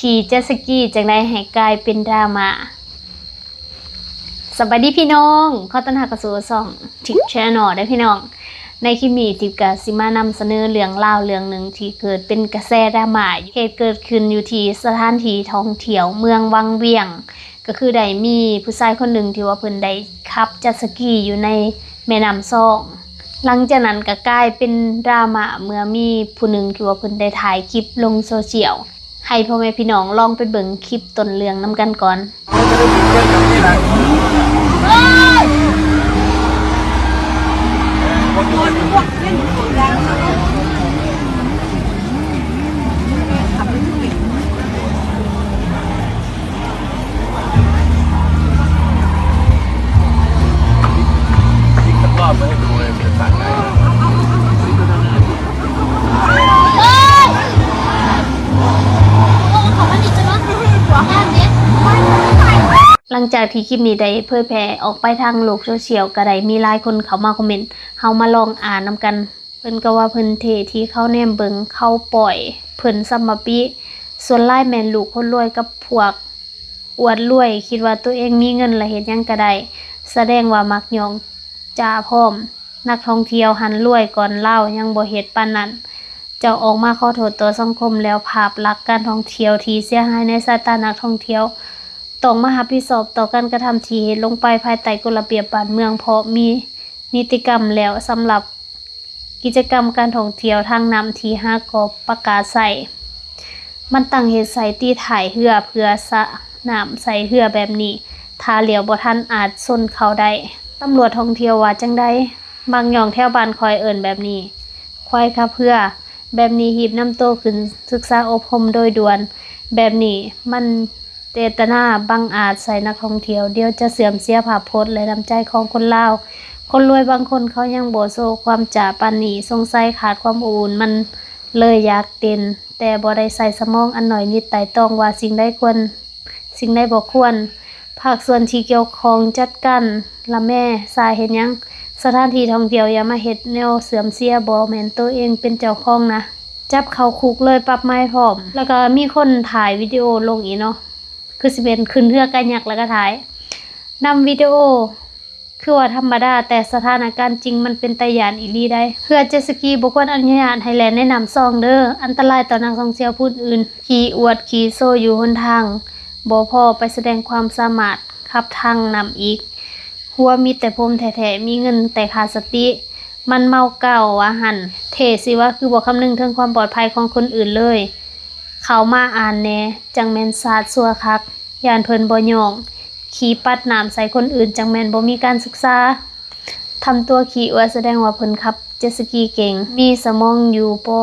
ขี่เจ็ตสกีจังได้ให้กลายเป็นดราม่าสวัสดีพี่น้องขอต้อนรับเข้าสู่ช่องทิปแชนแนลได้พี่น้องในคลิปนี้ทิปกะสิมานำเสนอเรื่องราวเรื่องหนึ่งที่เกิดเป็นกระแสดราม่าเหตุเกิดขึ้นอยู่ที่สถานที่ท่องเที่ยวเมืองวังเวียงก็คือได้มีผู้ชายคนหนึ่งที่ว่าเพิ่นได้ขับเจ็ตสกีอยู่ในแม่น้ำซ่องหลังจากนั้นก็กลายเป็นดราม่าเมื่อมีผู้หนึ่งที่ว่าเพิ่นได้ถ่ายคลิปลงโซเชียลให้พ่อแม่พี่น้องลองไปเบิ่งคลิปต้นเรื่องนำกันก่อนหลังจากที่คลิปนี้ได้เผยแพร่ออกไปทางโลกโซเชียลก็ได้มีหลายคนเข้ามาคอมเมนต์เฮามาลองอ่านนำกันเพิ่นก็ว่าเพิ่นเทที่เขาแนมเบิงเขาปล่อยเพิ่นซัมมาปิส่วนหลายแม่นลูกคนรวยกับพวกอวดรวยคิดว่าตัวเองมีเงินและเฮ็ดหยังก็ได้แสดงว่ามักหยองจ้าพร้อมนักท่องเที่ยวหันรวยก่อนเล่ายังบ่เฮ็ดปานนั้นเจ้าออกมาขอโทษต่อสังคมแล้วภาพลักษณ์การท่องเที่ยวที่เสียหายในสายตานักท่องเที่ยวต้องมารับผิดชอบต่อการกระทำที่เฮ็ดลงไปภายใต้กฎระเบียบบ้านเมืองเพราะมีนิติกรรมแล้วสำหรับกิจกรรมการท่องเที่ยวทางน้ำที่ห้ากอประกาศใส่มันตั้งเฮ็ดใส่ตีถ่ายเรือเพื่อสะน้ำใส่เรือแบบนี้ถ้าเหลียวบ่ทันอาจชนเขาได้ตำรวจท่องเที่ยวว่าจังได๋บางหย่องแถวบ้านคอยเอิ้นแบบนี้ควายขับเรือแบบนี้หีบน้ำโตขึ้นศึกษาอบรมโดยด่วนแบบนี้มันเจตนาบังอาจใส่นักท่องเที่ยวเดี๋ยวจะเสื่อมเสียภาพพจน์และน้ำใจของคนลาวคนรวยบางคนเขายังบ่โซความจ่าปานนี้สงสัยขาดความอบอุ่นมันเลยอยากเต้นแต่บ่ได้ใส่สมองอันหน่อยนิดไต่ตองว่าสิ่งใดควรสิ่งใดบ่ควรภาคส่วนที่เกี่ยวข้องจัดการละแม่สาเฮ็ดหยังสถานที่ท่องเที่ยวอย่ามาเฮ็ดแนวเสื่อมเสียบ่แม่นตัวเองเป็นเจ้าของนะจับเข้าคุกเลยปรับไม้พร้อมแล้วก็มีคนถ่ายวิดีโอลงอีกเนาะคือสิเป็นขึ้นเรือกันยักษ์แล้วก็ถ่ายนำวิดีโอคือว่าธรรมดาแต่สถานการณ์จริงมันเป็นตาย่านอีหลีได้เรือเจ็ตสกีบ่ควรอนุญาตให้แล่นในน้ำซ่องเด้ออันตรายต่อนักท่องเที่ยวผู้อื่นขี่อวดขี่โซ่อยู่หนทางบ่พอไปแสดงความสามารถขับทางน้ำอีกหัวมีแต่พรมแท้ๆมีเงินแต่ขาดสติมันเมาเก่าว่าหั่นเทสิว่าคือบ่คำนึงถึงความปลอดภัยของคนอื่นเลยเขามาอ่านแน่จังแม่นศาสตร์ซัวคักย่านเพิ่นบ่ย่องขี่ปัดน้ำใส่คนอื่นจังแม่นบ่มีการศึกษาทำตัวขี่อวดแสดงว่าเพิ่นขับเจ็ตสกีเก่งมีสมองอยู่บ่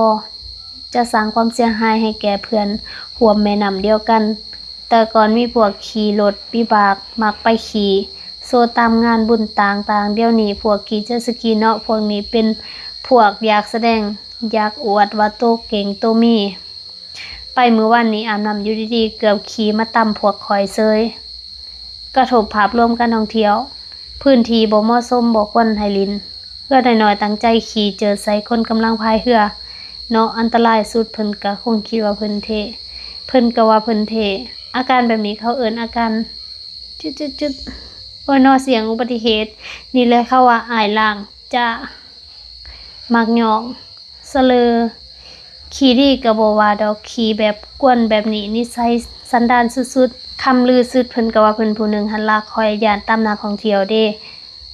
จะสร้างความเสียหายให้แก่เพื่อนร่วมแม่น้ำเดียวกันแต่ก่อนมีพวกขี่รถวิบากมักไปขี่โซตามงานบุญต่างๆเดี๋ยวนี้พวกขี่เจ็ตสกีเนาะพวกนี้เป็นพวกอยากแสดงอยากอวดว่าโตเก่งโตมีไปมื้อวันนี้อาบน้ำอยู่ดีๆเกือบขี่มาตำพวกคอยเซยกระทบภาพรวมการท่องเที่ยวพื้นที่บ่เหมาะสมบ่ควรให้ลินเพื่อน้อยๆตั้งใจขี่เจอใส่คนกำลังพายเรือเนาะอันตรายสุดเพิ่นก็คงคิดว่าเพิ่นเท่เพิ่นก็ว่าเพิ่นเท่อาการแบบนี้เขาเอิ้นอาการจุดๆโอ้ยเนาะเสียงอุบัติเหตุนี่เลยเขาว่าอายล่างจะมักหยองเสลอขี่ดีก็บ่ว่าดอกขี่แบบกวนแบบนี้นิสัยสันดานสุดๆคำลือสุดเพิ่นก็ว่าเพิ่นผู้หนึ่งหันลากคอยย่านตามนักท่องเที่ยวเด้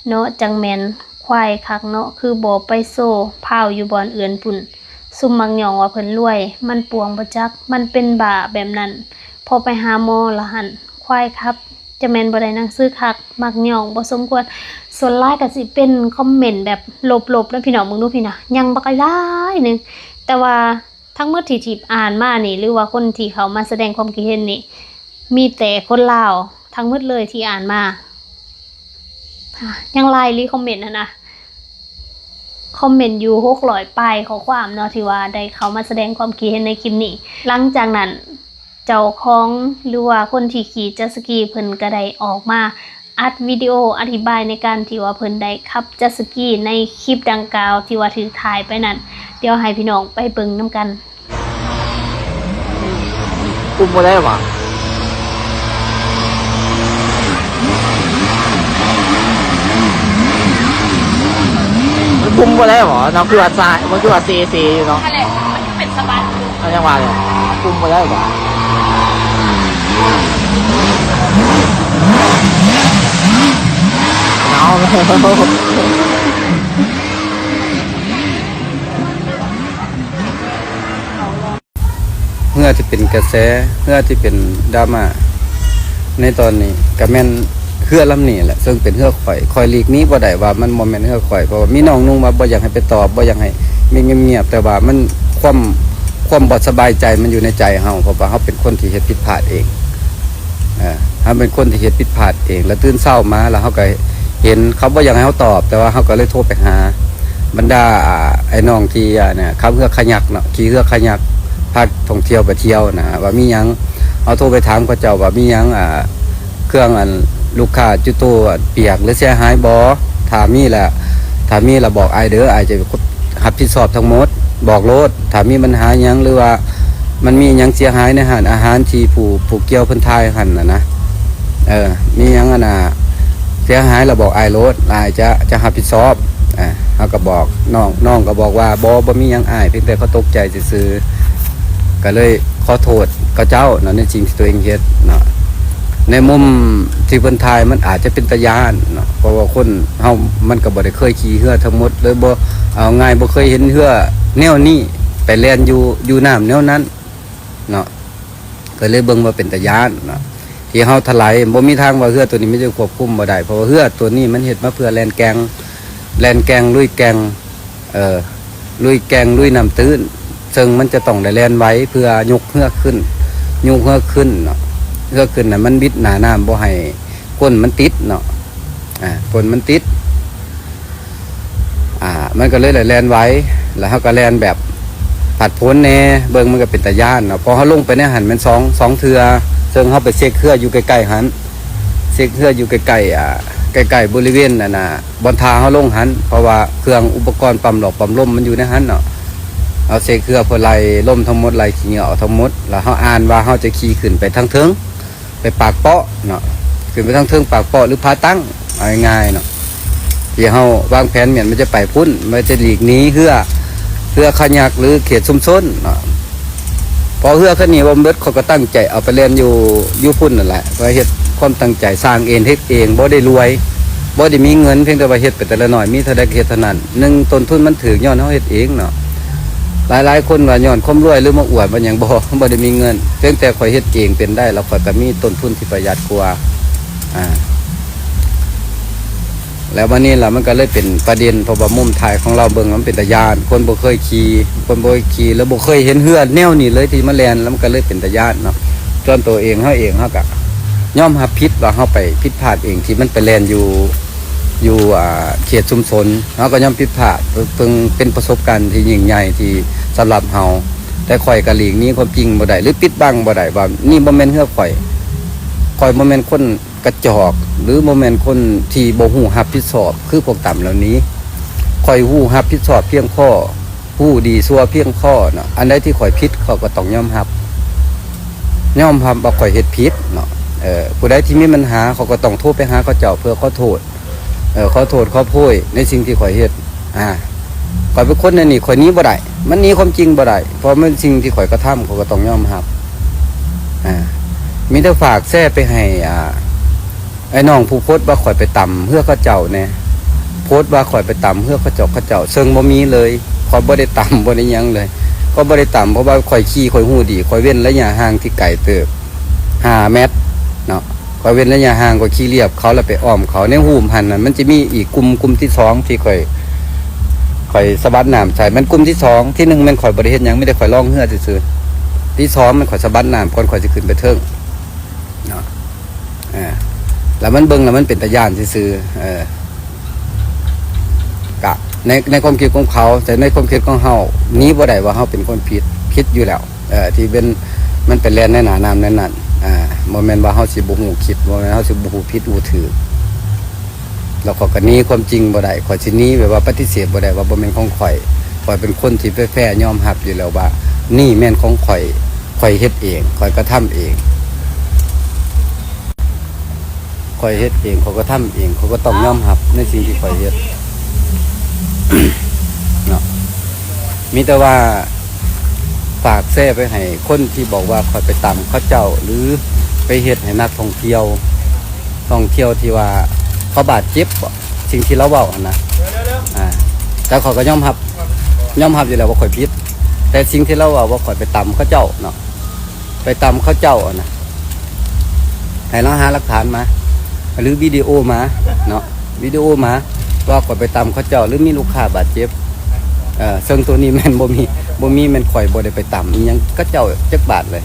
เนาะจังแม่นควายคักเนาะคือบ่ไปโซ่พาวอยู่บ่อนอื่นพุ่นซุ่มมักหยองว่าเพิ่นรวยมันปวงบ่จักมันเป็นบ้าแบบนั้นพอไปหาหมอละหั่นควายครับจะแม่นบ่ได้หนังสือคักมักหยองบ่สมควรส่วนหลายก็สิเป็นคอมเมนต์แบบลบๆนะพี่น้องมึงดูพี่นะยังบักหลายนึงแต่ว่าทั้งหมดที่ทิพอ่านมานี่หรือว่าคนที่เขามาแสดงความคิดเห็นนี่มีแต่คนลาวทั้งหมดเลยที่อ่านมายังไลน์รีคอมเมนต์นะคอมเมนต์อยู่600ปลายข้อความเนาะที่ว่าได้เขามาแสดงความคิดเห็นในคลิปนี้หลังจากนั้นเจ้าของหรือว่าคนที่ขี่เจ็ตสกีเพิ่นก็ได้ออกมาอัดวิดีโออธิบายในการที่ว่าเพิ่นได้ขับเจ็ตสกีในคลิปดังกล่าวที่ว่าถือถ่ายไปนั่นเดี๋ยวให้พี่น้องไปเบิ่งนำกัน คุมบ่ได้หว่ามันคุมบ่ได้หรอน้องคือว่าซ้ายมันคือว่าซีอยู่เนาะนั่นแหละมันก็เป็นสบันอยู่ เอาจังหวะเลยคุมบ่ได้หรอหนาวเลยเมื่อที่เป็นกระแสเมื่อที่เป็นดราม่าในตอนนี้ก็แม่นเฮือลำนี้แหละซึ่งเป็นเฮือข่อยคอยหลีกนี้บ่ได้ว่ามันบ่แม่นเฮือข่อยเพราะว่ามีน้องนุ่งมาบ่อยากให้ไปตอบบ่อยากให้มีเงียบๆแต่ว่ามันความบ่สบายใจมันอยู่ในใจเฮาเพราะว่าเฮาเป็นคนที่เฮ็ดผิดพลาดเองเฮาเป็นคนที่เฮ็ดผิดพลาดเองแล้วตื่นเช้ามาแล้วเฮาก็เห็นเขาบ่อยากให้เฮาตอบแต่ว่าเฮาก็เลยโทรไปหาบรรดาไอ้น้องที่เนี่ยขับเฮือขยักเนาะขี่เฮือขยักพาท่องเที่ยวไปเที่ยวนะว่ามีหยังเอาโทรไปถามเขาเจ้าว่ามีหยังเครื่องลูกค้าจุโตเปียกหรือเสียหายบ่ถ้ามีละบอกอ้ายเด้ออ้ายจะรับผิดชอบทั้งหมดบอกโลดถ้ามีปัญหาหยังหรือว่ามันมีหยังเสียหายในอาหารที่ผู้เกี่ยวเพิ่นทายหั่นน่ะนะมีหยังเสียหายละบอกอ้ายโลดอ้ายจะรับผิดชอบเฮาก็บอกน้องก็บอกว่าบ่มีหยังอ้ายเพียงแต่เขาตกใจซื่อๆก็เลยขอโทษกับเจ้าเนาะในสิ่งที่ตัวเองเฮ็ดเนาะในมุมที่เพิ่นทายมันอาจจะเป็นตะยานเนาะเพราะว่าคนเฮามันก็บ่ได้เคยขี่เรือทั้งหมดเลยบ่เอาง่ายบ่เคยเห็นเรือแนวนี้ไปแล่นอยู่น้ำแนวนั้นเนาะก็เลยเบิ่งว่าเป็นตะยานเนาะที่เฮาถลายบ่มีทางว่าเรือตัวนี้มันจะควบคุมบ่ได้เพราะว่าเรือตัวนี้มันเฮ็ดมาเพื่อแล่นแกงลุยแกงลุยน้ำตื้นซึ่งมันจะต้องได้แล่นไว้เพื่อยกเรือขึ้นเนาะเรือขึ้นน่ะมันบิดหน้าน้ำบ่ให้ก้นมันติดเนาะก้นมันติดมันก็เลยแล่นไว้แล้วเฮาก็แล่นแบบผัดพ้นแน่เบิ่งมันก็เป็นตะย่านเนาะพอเฮาลงไปในหันมันสองเทื่อซึ่งเฮาไปเช็คเครืออยู่ใกล้ๆหันเช็คเครืออยู่ใกล้ๆใกล้ๆบริเวณนั่นน่ะบนทางเฮาลงหันเพราะว่าเครื่องอุปกรณ์ปั๊มหลอกปั๊มลมมันอยู่ในหันเนาะเอาเช็คเครือเพื่อไล่ลมทั้งหมดไล่ขี้เหงื่อออกทั้งหมดแล้วเฮาอ่านว่าเฮาจะขี่ขึ้นไปทางเทิงไปปากเปาะเนาะขึ้นไปทางเทิงปากเปาะหรือผาตั้งเอาง่ายๆเนาะที่เฮาวางแผนเหมือนมันจะไปพุ่นมันจะหลีกหนีเฮือขยักหรือเขตชุมชนเนาะพอเฮือคันนี้บ่เบิดเขาก็ตั้งใจเอาไปเล่นอยู่พุ่นนั่นแหละว่าเฮ็ดความตั้งใจสร้างเองเฮ็ดเองบ่ได้รวยบ่ได้มีเงินเพียงแต่ว่าเฮ็ดไปแต่ละหน่อยมีเท่าใดเฮ็ดเท่านั้น1ต้นทุนมันถูกย้อนเฮาเฮ็ดเองเนาะหลายๆคนว่าย้อนความรวยหรือมาอวดว่าหยังบ่ได้มีเงินเพียงแต่ข่อยเฮ็ดเองเป็นได้แล้วข่อยก็มีต้นทุนที่ประหยัดกว่าแล้ววันนี้ล่ะมันก็เลยเป็นประเด็นเพราะว่ามุมถ่ายของเราเบิ่งมันเป็นตะยานคนบ่เคยขี่แล้วบ่เคยเห็นเฮือแนวนี้เลยที่มาแล่นแล้วมันก็เลยเป็นตะยานเนาะจนตัวเองเฮาก็ยอมรับผิดว่าเฮาไปผิดพลาดเองที่มันไปแล่นอยู่เขตชุมชนเฮาก็ยอมผิดพลาดเพิ่งเป็นประสบการณ์ที่ยิ่งใหญ่ที่สำหรับเฮาแต่ข่อยก็หลีกนี้ความจริงบ่ได้หรือปิดบังบ่ได้ว่านี่บ่แม่นเฮือข่อยบ่แม่นคนกระจอกหรือบ่แม่นคนที่บ่ฮู้รับผิดชอบคือพวกต่ำเหล่านี้ข่อยฮู้รับผิดชอบเพียงพอฮู้ดีชั่วเพียงพอเนาะอันใดที่ข่อยผิดเขาก็ต้องยอมรับว่าข่อยเฮ็ดผิดเนาะผู้ใดที่มีปัญหาเขาก็ต้องโทรไปหาเขาเจ้าเพื่อขอโทษขอโพยในสิ่งที่ข่อยเฮ็ดข่อยเป็นคนนี่ข่อยหนีบ่ได้มันหนีความจริงบ่ได้เพราะมันสิ่งที่ข่อยกระทำเขาก็ต้องยอมรับมีแต่ฝากแซ่ไปให้ไอ้น้องผู้โพสต์ว่าข่อยไปต่ำเพื่อเขาเจ้าเนี่ยโพสต์ว่าข่อยไปต่ำเพื่อเขาเจ้าซึ่งบ่มีเลยข่อยบ่ได้ต่ำบ่ได้หยังเลยก็บ่ได้ต่ำเพราะว่าข่อยขี่ข่อยฮู้ดีข่อยเว้นระยะห่างที่ไกลเติบ5 เมตรเนาะข่อยเว้นระยะห่างก็ขี่เรียบเขาแล้วไปอ้อมเขาในหูมหันน่ะมันจะมีอีกกลุ่มที่2ที่ข่อยสะบัดน้ำใส่มันกลุ่มที่2ที่1มันข่อยบ่ได้เฮ็ดหยังไม่ได้ข่อยล่องเรือซื่อๆที่2มันข่อยสะบัดน้ำก่อนข่อยสิขึ้นไปเทิงเนาะแล้วมันเบิ่งแล้วมันเป็นตะย่านซื่อกะในความคิดของเขาแต่ในความคิดของเฮานี้บ่ได้ว่าเฮาเป็นคนผิดอยู่แล้วที่เป็นมันเป็นแล่นในหน้าน้ำนั้นบ่แม่นว่าเฮาสิบ่ฮู้คิดบ่แม่นเฮาสิบ่ฮู้ผิดฮู้ถูกแล้วก็หนีความจริงบ่ได้ข่อยสิหนีแบบว่าปฏิเสธบ่ได้ว่าบ่แม่นของข่อยเป็นคนที่แฟ้ๆยอมรับอยู่แล้วว่านี่แม่นของข่อย ข่อยเฮ็ดเองข่อยก็ทำเองข่อยเฮ็ดเองเขาก็ทำเองเขาก็ต้องยอมรับในสิ่งที่ข่อยเฮ็ด เนาะมีแต่ว่าฝากแซ่ไปให้คนที่บอกว่าข่อยไปตามเขาเจ้าหรือไปเฮ็ดให้นักท่องเที่ยวที่ว่าเขาบาดเจ็บสิ่งที่เราเว้าหั่นนะแต่ข่อยก็ยอมรับอยู่แล้วว่าข่อยผิดแต่สิ่งที่เราเว้าว่าข่อยไปตามเขาเจ้าเนาะไปตามเขาเจ้านะให้เราหาหลักฐานมาหรือวิดีโอมาเนาะวิดีโอมาว่าข่อยไปตามเขาเจ้าหรือมีลูกค้าบาดเจ็บซึ่งตัวนี้แม่นบ่มีแม่นข่อยบ่ได้ไปตามอีหยังเขาเจ้าจักบาทเลย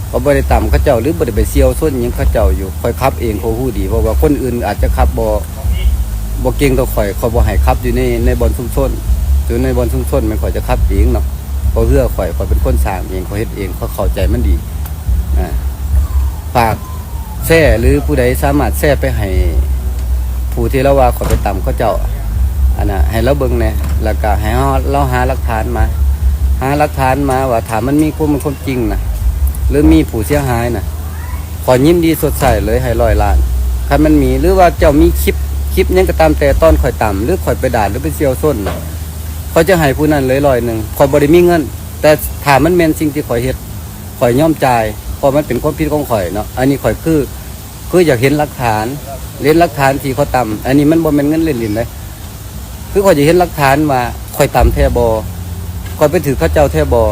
เพราะบ่ได้ตามเขาเจ้าหรือบ่ได้ไปเสี่ยวส้นหยังเขาเจ้าอยู่ข่อยขับเองเขาฮู้ดีเพราะว่าคนอื่นอาจจะขับบ่เก่งเท่าข่อยเขาบ่ให้ขับอยู่ในบ่อนชุมชนอยู่ในบ่อนชุมชนมันข่อยจะขับเองเนาะเพราะเรือข่อยเป็นคนสร้างเองเขาเฮ็ดเองเขาเข้าใจมันดีฝากแซ่หรือผู้ใดสามารถแซ่ไปให้ผู้ที่เราว่าข่อยไปตามเขาเจ้าอันน่ะให้เราเบิ่งแหน่แล้วก็ให้เราหาหลักฐานมาว่าถ้ามันมีความจริงนะหรือมีผู้เสียหายนะขอยิ้มดีสดใสเลยให้100 ล้านคันมันมีหรือว่าเจ้ามีคลิปยังก็ตามแต่ตอนข่อยต่ำหรือข่อยไปด่าหรือไปเซียวส้นนะเขาจะให้ผู้นั้นเลย100ข่อยบ่ได้มีเงินแต่ถ้ามันแม่นสิ่งที่ข่อยเฮ็ดข่อยยอมจ่ายเพราะมันเป็นความผิดของข่อยเนาะอันนี้ข่อยคืออยากเห็นหลักฐานที่เขาต่ำอันนี้มันบ่แม่นเงินเล่นๆเลยคือข่อยจะเห็นหลักฐานว่าข่อยต่ำแท้บ่ข่อยไปถือเขาเจ้าแท้บ่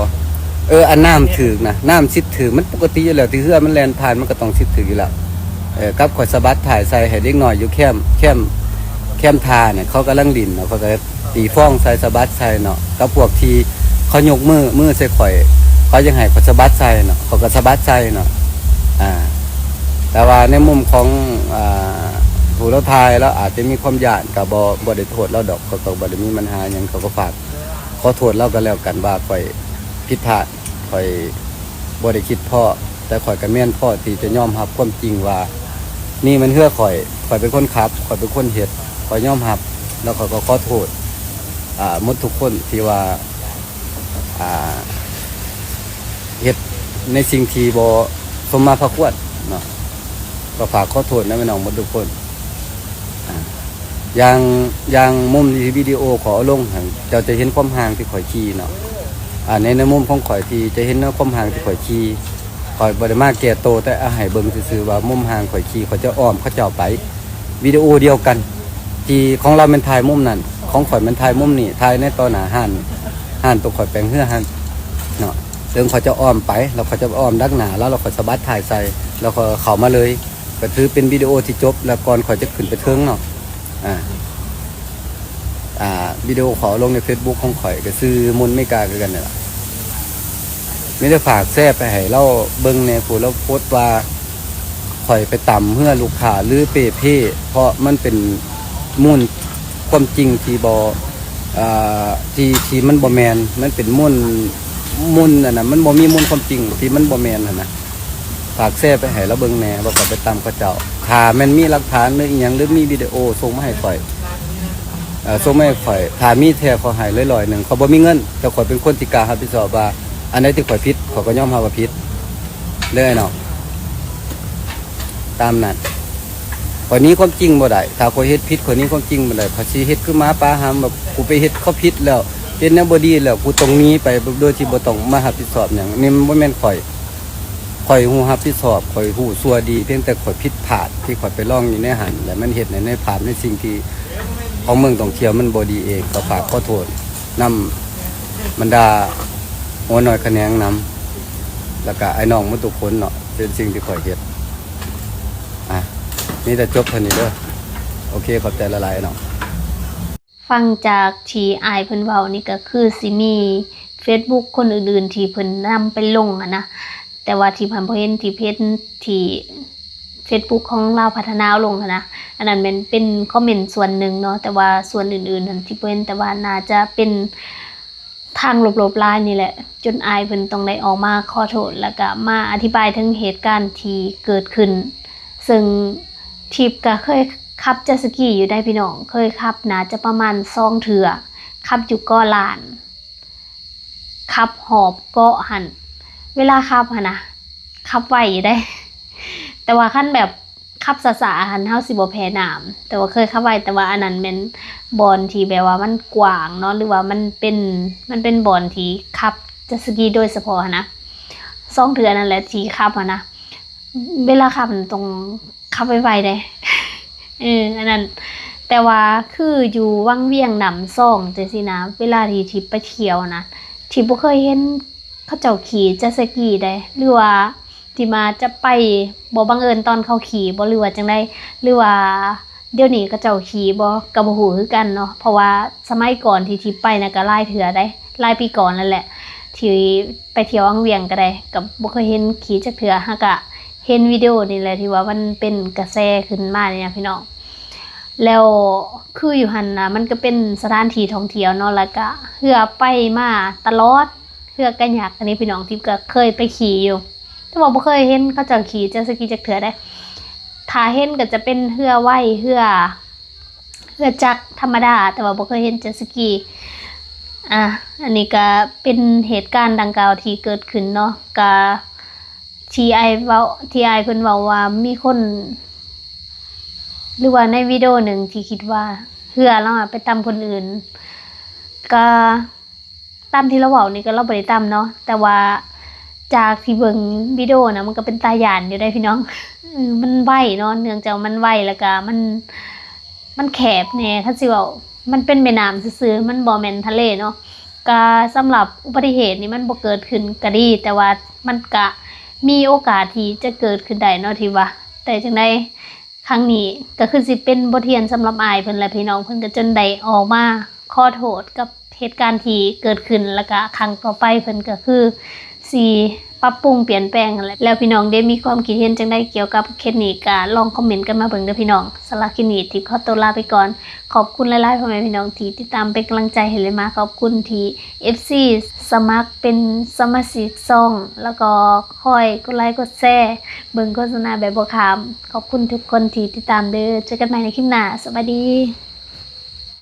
อันน้ำถือนะน้ำซิดถือมันปกติอยู่แล้วที่เฮือมันแล่นผ่านมันก็ต้องซิดถืออยู่แล้วกับข่อยสะบัดถ่ายใส่ให้เด็กน้อยอยู่แคมทาเนี่ยเขากำลังดินเนาะเขาก็ตีฟ้องใส่สะบัดใส่เนาะกับพวกที่เขายกมือใส่ข่อยเขายังให้ข่อยสะบัดใส่เนาะเขาก็สะบัดใส่เนาะแต่ว่าในมุมของผู้เราทายแล้วอาจจะมีความหยาดกับบ่ได้โทษเราดอกเขาก็บ่ได้มีปัญหาหยังเขาก็ฝากขอโทษเราก็แล้วกันว่าข่อยผิดพลาดข่อยบ่ได้คิดพ่อแต่ข่อยก็แม่นพ่อที่จะยอมรับความจริงว่านี่มันเฮือข่อยเป็นคนขับข่อยเป็นคนเฮ็ดข่อยยอมรับแล้วข่อยก็ขอโทษหมดทุกคนที่ว่าเฮ็ดในสิ่งที่บ่สมมาพระควรเนาะก็ฝากขอโทษนะพี่น้องหมดทุกคนอย่างมุมที่วิดีโอขอลงเจ้าจะเห็นความห่างที่ข่อยขี่เนาะในมุมของข่อยที่จะเห็นความห่างที่ข่อยขี่ข่อยบ่ได้มาแก่โตแต่ให้เบิ่งซื่อๆว่ามุมห่างข่อยขี่ข่อยจะอ้อมเขาเจ้าไปวิดีโอเดียวกันที่ของเราเป็นถ่ายมุมนั้นของข่อยมันถ่ายมุมนี้ถ่ายในตอนหน้าห้านตัวข่อยแปลงเฮือหันเนาะเรื่องเขาจะอ้อมไปแล้วเขาจะอ้อมดักหน้าแล้วเราข่อยสะบัดถ่ายใส่แล้วก็เข้ามาเลยก็ถือเป็นวิดีโอที่จบแล้วก่อนข่อยจะขึ้นไปเทิงเนาะวิดีโอขอลงใน Facebook ของข่อยก็ซื้อมุนไม่กล้ากันนี่แหละไม่ได้ฝากแซ่ไปให้เราเบิ่งในผู้เราโพสต์ว่าข่อยไปต่ำเพื่อลูกค้าหรือเป้เพ่เพราะมันเป็นมุ่นความจริงที่ที่มันบ่แมนมันเป็นมุ่นน่ะมันบ่มีมุ่นความจริงที่มันบ่แมนนะฝากแซ่ไปให้เราเบิ่งแน่ว่าข่อยไปต่ำเขาเจ้าถ้ามันมีหลักฐานหรืออีหยังหรือมีวิดีโอส่งมาให้ข่อยส่งมาให้ข่อยถ้ามีแท้ขอให้100เขาบ่มีเงินแต่ข่อยเป็นคนที่กล้ารับผิดชอบว่าอันไหนที่ข่อยผิดข่อยก็ยอมรับว่าผิดเลยเนาะตามนั้นข่อยนี้ความจริงบ่ได้ถ้าข่อยเฮ็ดผิดข่อยนี้ความจริงบ่ได้ข่อยสิเฮ็ดคือหมาป่าหามแบบกูไปเฮ็ดเขาผิดแล้วเฮ็ดแนวบ่ดีแล้วกูต้องหนีไปโดยที่บ่ต้องมารับผิดชอบหยังนี่มันบ่แม่นข่อยฮู้รับผิดชอบข่อยฮู้ชั่วดีเพียงแต่ข่อยผิดพลาดที่ข่อยไปลองอยู่ในหันแล้วมันเฮ็ดในภาพในสิ่งที่ของเมืองท่องเที่ยวมันบ่ดีเองก็ฝากขอโทษนำบรรดาหัวหน่อยคะแนนนำแล้วก็ไอ้น้องมันทุกคนเนาะเป็นสิ่งที่ข่อยเฮ็ดนี่แต่จบเท่านี้เด้อโอเคขอบใจละลายเนาะฟังจากที่อายเพิ่นเว้านี่ก็คือสิมี Facebook คนอื่นๆที่เพิ่นนำไปลงนะแต่ว่าที่เพิ่นบ่เห็นที่เพจที่ Facebook ของลาวพัฒนาลงนะอันนั้นมันเป็นคอมเมนต์ส่วนหนึ่งเนาะแต่ว่าส่วนอื่นๆนั้นที่บ่เห็นแต่ว่าน่าจะเป็นทางลบๆลายนี่แหละจนอายเพิ่นต้องได้ออกมาขอโทษแล้วก็มาอธิบายถึงเหตุการณ์ที่เกิดขึ้นซึ่งทิพย์ก็เคยขับเจ็ตสกีอยู่ได้พี่น้องเคยขับน่าจะประมาณ2 เทื่อขับอยู่เกาะล้านขับหอบเกาะหันเ เวลาขับหั่นนะขับไวอยู่ได้ แต่ว่าขั้นแบบขับสะๆหันเฮาสิบ่แพ้น้ำแต่ว่าเคยขับไวแต่ว่าอันนั้นแม่นบอนที่แบบว่ามันกว้างเนาะหรือว่ามันเป็นบอนที่ขับเจ็ตสกีโดยเฉพาะหั้นนะ2เทื่อนั่นแหละที่ขับหั่นนะเวลาขับมันต้องขับไวๆได้ อันนั้นแต่ว่าคืออยู่วังเวียงหนำซ่องจังซี่นะเวลาที่ทิพไปเที่ยวนะที่บ่เคยเห็นเขาเจ้าขี่เจ็ตสกีได้หรือว่าที่มาจะไปบ่บังเอิญตอนเขาขี่บ่หรือว่าจังได๋หรือว่าเดี๋ยวนี้เขาเจ้าขี่บ่ก็บ่ฮู้คือกันเนาะเพราะว่าสมัยก่อนที่ทิพไปน่ะก็หลายเทื่อได้หลายปีก่อนนั่นแหละที่ไปเที่ยววังเวียงก็ได้ก็บ่เคยเห็นขี่จักเทื่อหากะเห็นวิดีโอนี่แหละที่ว่ามันเป็นกระแสขึ้นมาเนี่ยพี่น้องแล้วคืออยู่หันนะมันก็เป็นสถานที่ท่องเที่ยวเนาะแล้วก็เฮือไปมาตลอดเฮือกระหยักอันนี้พี่น้องทิพย์ก็เคยไปขี่อยู่แต่ว่าบ่เคยเห็นเขาเจ้าขี่เจ็ตสกีจักเทื่อได้ถ้าเห็นก็จะเป็นเฮือไว้เฮือจักรธรรมดาแต่ว่าบ่เคยเห็นเจ็ตสกีอันนี้ก็เป็นเหตุการณ์ดังกล่าวที่เกิดขึ้นเนาะก็ที่ไอเพิ่นเว้าว่ามีคนหรือว่าในวิดีโอหนึ่งที่คิดว่าเฮือเราไปตามคนอื่นก็ตามที่เราเว้านี่ก็เราบ่ได้ตามเนาะแต่ว่าจากที่เบิ่งวิดีโอนะมันก็เป็นตาย่านอยู่ได้พี่น้อง มันไวเนาะเนื่องจากมันไวแล้วก็มันแคบแน่คันสิเว้ามันเป็นแม่น้ำซื่อๆมันบ่แม่นทะเลเนาะก็สำหรับอุบัติเหตุนี่มันบ่เกิดขึ้นก็ดีแต่ว่ามันก็มีโอกาสที่จะเกิดขึ้นได้เนาะที่ว่าแต่จังได๋ครั้งนี้ก็คือสิเป็นบทเรียนสำหรับอ้ายเพิ่นและพี่น้องเพิ่นก็จนได้ออกมาขอโทษกับเหตุการณ์ที่เกิดขึ้นแล้วก็ครั้งต่อไปเพิ่นก็คือสิปรับปรุงเปลี่ยนแปลงนั่นแหละแล้วพี่น้องได้มีความคิดเห็นจังได๋เกี่ยวกับเคสนี้ก็ลองคอมเมนต์กันมาเบิ่งเด้อพี่น้องสำหรับคลิปนี้ทิพย์ขอตัวลาไปก่อนขอบคุณหลายๆพ่อแม่พี่น้องที่ติดตามเป็นกำลังใจให้เลยมาขอบคุณที่ FC สมัครเป็นสมาชิกช่องแล้วก็คอยกดไลค์กดแชร์เบิ่งโฆษณาแบบบ่ขามขอบคุณทุกคนที่ติดตามเด้อเจอกันใหม่ในคลิปหน้าสวัสดี